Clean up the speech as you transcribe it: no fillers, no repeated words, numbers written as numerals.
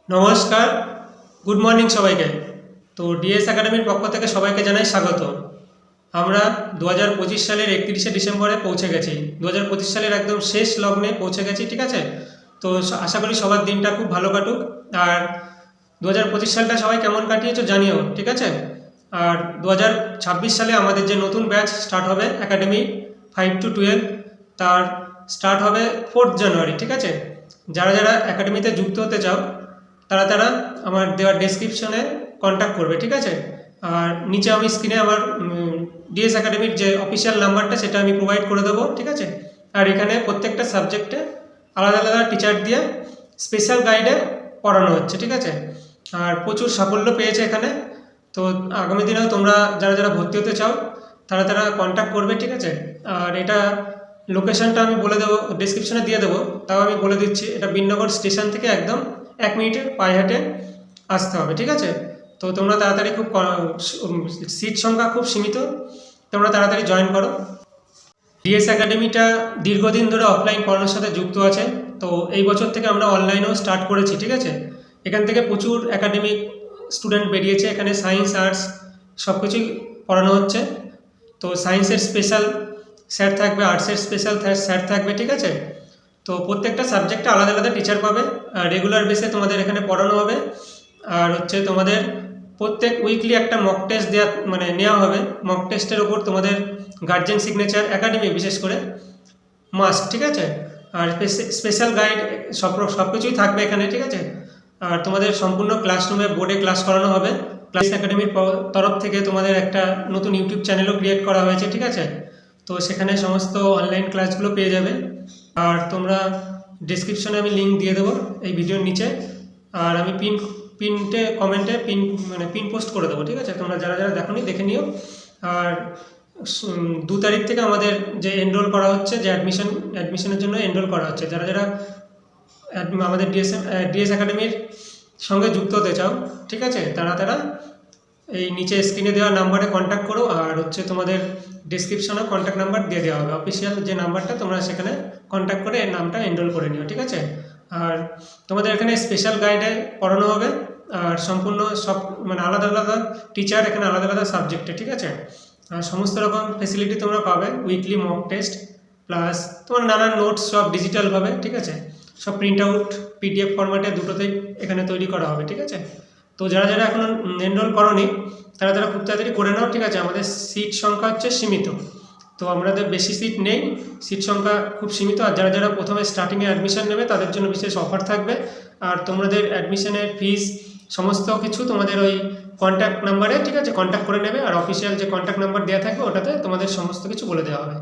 নমস্কার, good morning সবাইকে। তো ডিএস একাডেমির পক্ষ থেকে সবাইকে জানাই স্বাগত। আমরা 2025 সালের 31শে ডিসেম্বরে পৌঁছে গেছি। 2025 সালের একদম শেষ লগ্নে পৌঁছে গেছি, ঠিক আছে। তো আশা করি সবার দিনটা খুব ভালো কাটুক। আর 2025 সালটা সবাই কেমন কাটিয়েছো জানিও, ঠিক আছে। আর 2026 সালে আমাদের যে নতুন ব্যাচ স্টার্ট হবে একাডেমি 5 to 12, তার স্টার্ট হবে 4 জানুয়ারি, ঠিক আছে। যারা যারা একাডেমিতে যুক্ত হতে চাও তারা আমার দেওয়ার ডেসক্রিপশনে কন্ট্যাক্ট করবে, ঠিক আছে। আর নিচে আমি স্ক্রিনে আমার ডিএস একাডেমির যে অফিসিয়াল নাম্বারটা সেটা আমি প্রোভাইড করে দেবো, ঠিক আছে। আর এখানে প্রত্যেকটা সাবজেক্টে আলাদা আলাদা টিচার দিয়ে স্পেশাল গাইডে পড়ানো হচ্ছে, ঠিক আছে। আর প্রচুর সাফল্য পেয়েছে এখানে। তো আগামী দিনেও তোমরা যারা যারা ভর্তি হতে চাও তারা কন্ট্যাক্ট করবে, ঠিক আছে। আর এটা লোকেশনটা আমি বলে দেবো, ডেসক্রিপশনে দিয়ে দেবো, তাও আমি বলে দিচ্ছি। এটা বিননগর স্টেশন থেকে একদম 1 মিনিটের পায়ে হেঁটে আসতে হবে, ঠিক আছে। তো তোমরা তাড়াতাড়ি সিট সংখ্যা খুব সীমিত, তোমরা তাড়াতাড়ি জয়েন করো। ডিএস একাডেমিটা দীর্ঘদিন ধরে অফলাইন পড়ানোর সাথে যুক্ত আছে। তো এই বছর থেকে আমরা অনলাইনেও স্টার্ট করেছি, ঠিক আছে। এখান থেকে প্রচুর একাডেমিক স্টুডেন্ট বেরিয়েছে। এখানে সায়েন্স, আর্টস সব কিছুই পড়ানো হচ্ছে। তো সায়েন্সের স্পেশাল স্যার থাকবে, আর্টসের স্পেশাল স্যার থাকবে, ঠিক আছে। তো প্রত্যেকটা সাবজেক্টে আলাদা আলাদা টিচার পাবে। আর রেগুলার বেসে তোমাদের এখানে পড়ানো হবে। আর তোমাদের প্রত্যেক উইকলি একটা মক টেস্ট নেওয়া হবে। মক টেস্টের ওপর তোমাদের গার্জেন সিগনেচার একাডেমি বিশেষ করে মাস্ট, ঠিক আছে। আর স্পেশাল গাইড সব কিছুই থাকবে এখানে, ঠিক আছে। আর তোমাদের সম্পূর্ণ ক্লাসরুমে বোর্ডে ক্লাস করানো হবে। ক্লাস একাডেমির তরফ থেকে তোমাদের একটা নতুন ইউটিউব চ্যানেলও ক্রিয়েট করা হয়েছে, ঠিক আছে। তো সেখানে সমস্ত অনলাইন ক্লাসগুলো পেয়ে যাবে। আর তোমরা ডেসক্রিপশনে আমি লিঙ্ক দিয়ে দেবো এই ভিডিওর নিচে। আর আমি কমেন্টে পিন পোস্ট করে দেবো, ঠিক আছে। তোমরা যারা যারা দেখোনি দেখে নিও। আর 2 তারিখ থেকে আমাদের যে এনরোল করা হচ্ছে, যে অ্যাডমিশনের জন্য এনরোল করা হচ্ছে, যারা যারা আমাদের ডিএস একাডেমির সঙ্গে যুক্ত হতে চাও, ঠিক আছে, তারা এই নিচে স্ক্রিনে দেওয়া নাম্বারে কন্ট্যাক্ট করো। আর তোমাদের ডেসক্রিপশনে কন্ট্যাক্ট নাম্বার দিয়ে দেওয়া হবে, অফিসিয়াল যে নাম্বারটা, তোমরা সেখানে কন্ট্যাক্ট করে এর নামটা এনরোল করে নিও, ঠিক আছে। আর তোমাদের এখানে স্পেশাল গাইডে পড়ানো হবে। আর সম্পূর্ণ সব আলাদা আলাদা টিচার এখানে আলাদা আলাদা সাবজেক্টে, ঠিক আছে। আর সমস্ত রকম ফেসিলিটি তোমরা পাবে, উইকলি মক টেস্ট প্লাস তোমার নানান নোটস সব ডিজিটালভাবে, ঠিক আছে। সব প্রিন্ট আউট পিডিএফ ফরম্যাটে দুটোতেই এখানে তৈরি করা হবে, ঠিক আছে। তো যারা যারা এখনও এনরোল করোনি তারা খুব তাড়াতাড়ি করে নাও, ঠিক আছে। আমাদের সিট সংখ্যা হচ্ছে সীমিত, তো আমাদের বেশি সিট নেই, সিট সংখ্যা খুব সীমিত। আর যারা যারা প্রথমে স্টার্টিংয়ে অ্যাডমিশন নেবে তাদের জন্য বিশেষ অফার থাকবে। আর তোমাদের অ্যাডমিশনের ফিস সমস্ত কিছু তোমাদের ওই কন্ট্যাক্ট নাম্বারে, ঠিক আছে, কন্ট্যাক্ট করে নেবে। আর অফিসিয়াল যে কন্ট্যাক্ট নাম্বার দেওয়া থাকবে ওটাতে তোমাদের সমস্ত কিছু বলে দেওয়া হবে।